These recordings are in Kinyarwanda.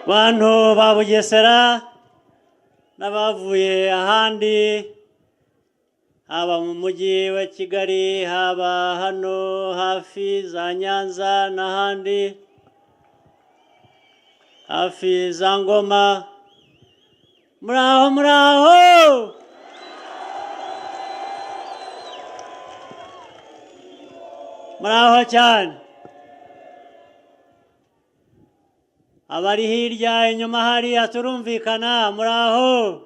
bantu ba Bugesera n'abavuye ahandi, haba mu mujyi wa Kigali, haba hano hafi za Nyanza n'ahandi, hafi za Ngoma, muraho muraho. Muraho cyane. Abari hirya inyuma hariya turumvikana, muraho.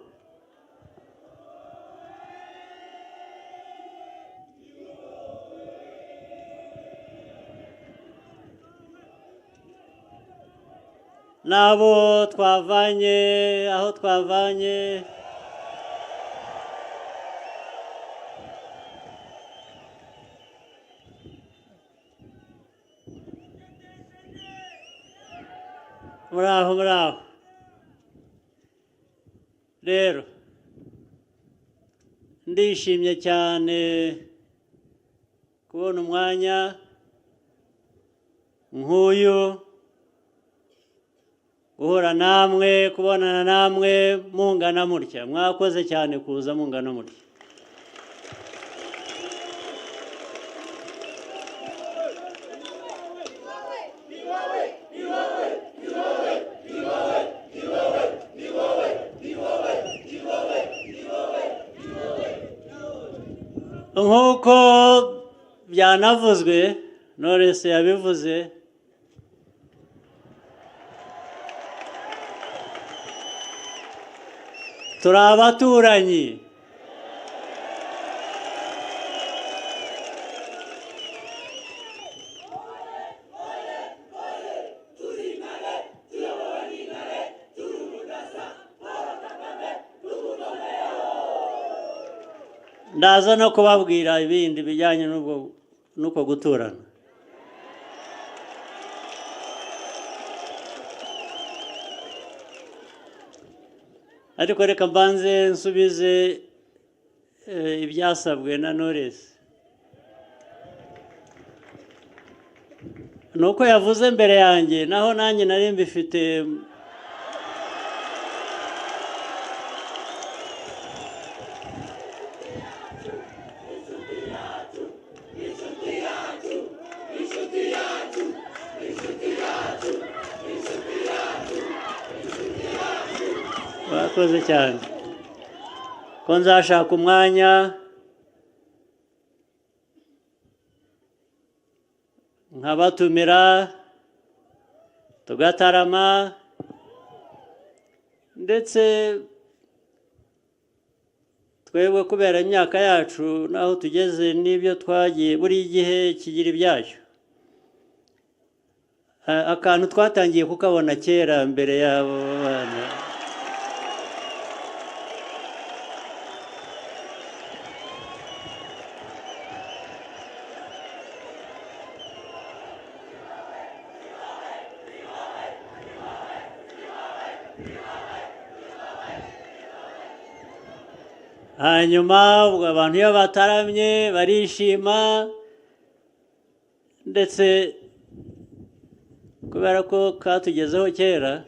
Nabo twavanye aho twavanye, muraho muraho. Rero ndishimye cyane kubona umwanya nk'uyu, guhura namwe, kubonana namwe mungana mutya. Mwakoze cyane kuza mungana mutya. Nk'uko byanavuzwe, Knowless yabivuze, turi abaturanyi. Ndaza no kubabwira ibindi bijyanye n'uko guturana. Ariko reka mbanze nsubize ibyasabwe na Knowless. Nuko yavuze mbere yanjye, naho nanjye nari mbifite. Murakoze cyane ko nzashaka umwanya nkabatumira tugatarama, ndetse twebwe kubera imyaka yacu naho tugeze n'ibyo twagiye, buri gihe kigira ibyacyo. Akantu twatangiye kukabona kera mbere y'abo bana. Hanyuma ubwo abantu iyo bataramye barishima, ndetse kubera ko katugezeho kera,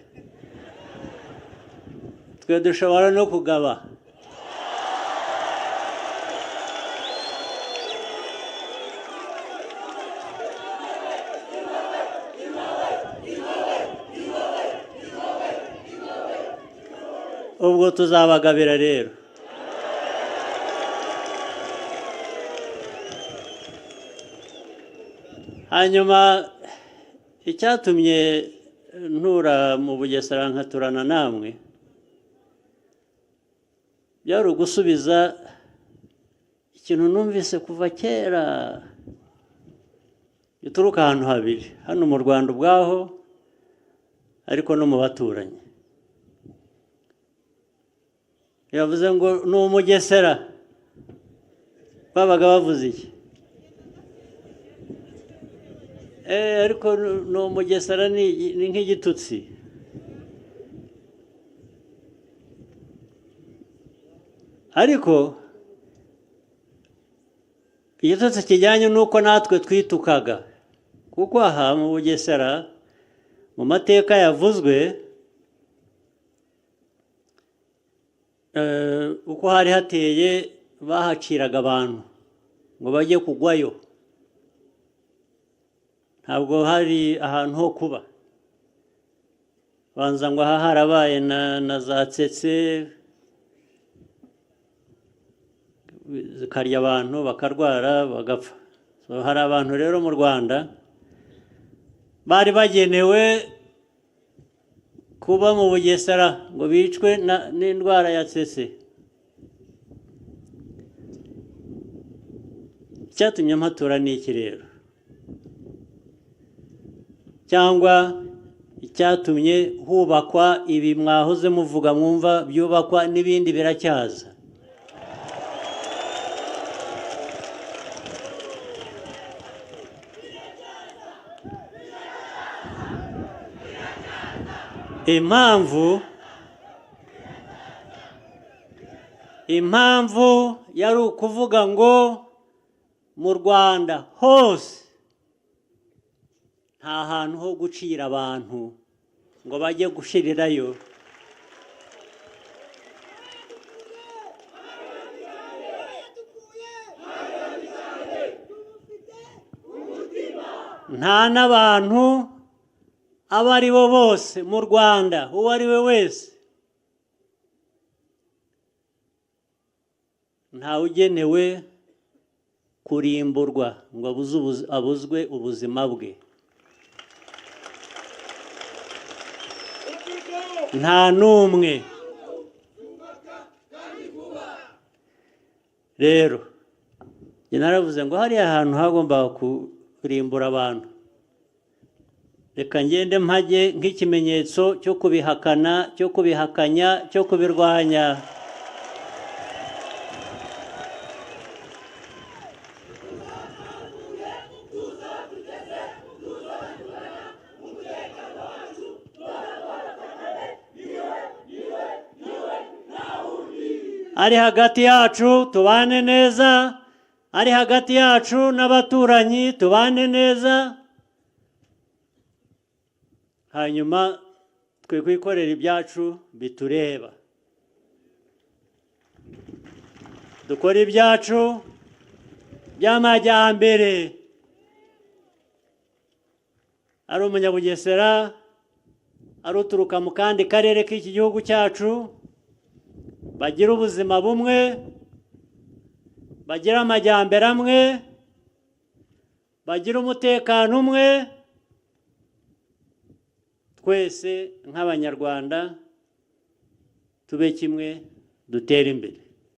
twe dushobora no kugaba. Ubwo tuzabagabira rero. Hanyuma icyatumye ntura mu Bugesera nkaturana namwe, byari ugusubiza ikintu numvise kuva kera gituruka ahantu habiri, hano mu Rwanda ubwaho ariko no mu baturanyi. Yavuze ngo ni Umugesera. Babaga bavuze iki? Ariko ni Umugesera ni nk'igitutsi. Ariko igitutsi kijyanye n'uko natwe twitukaga, kuko aha mu Bugesera mu mateka yavuzwe uko hari hateye bahaciraga abantu ngo bajye kugwayo, ntabwo hari ahantu ho kuba. Banza ngo aha harabaye na za tsetse zikarya abantu bakarwara bagapfa. So hari abantu rero mu Rwanda bari bagenewe kuba mu Bugesera ngo bicwe n'indwara ya tsetse. Icyatumye mpatura ni iki rero? Cyangwa icyatumye hubakwa ibi mwahoze muvuga mwumva byubakwa n'ibindi biracyaza? Impamvu yari ukuvuga ngo mu Rwanda hose nta hantu ho gucira abantu ngo bajye gushirirayo. Nta n'abantu abo ari bo bose mu Rwanda, uwo ari we wese, ntawe ugenewe kurimburwa ngo abuzwe ubuzima bwe. Nta n'umwe. Rero njye naravuze ngo hariya hantu hagombaga kurimbura abantu, reka ngende mpajye nk'ikimenyetso cyo kubihakana, cyo kubihakanya, cyo kubirwanya. Ari hagati yacu tubane neza, ari hagati yacu n'abaturanyi tubane neza, hanyuma twe kwikorera ibyacu bitureba, dukora ibyacu by'amajyambere. Ari umunyabugesera, ari uturuka mu kandi karere k'iki gihugu cyacu, bagira ubuzima bumwe, bagira amajyambere amwe, bagira umutekano umwe, twese nk'Abanyarwanda tube kimwe, dutere imbere.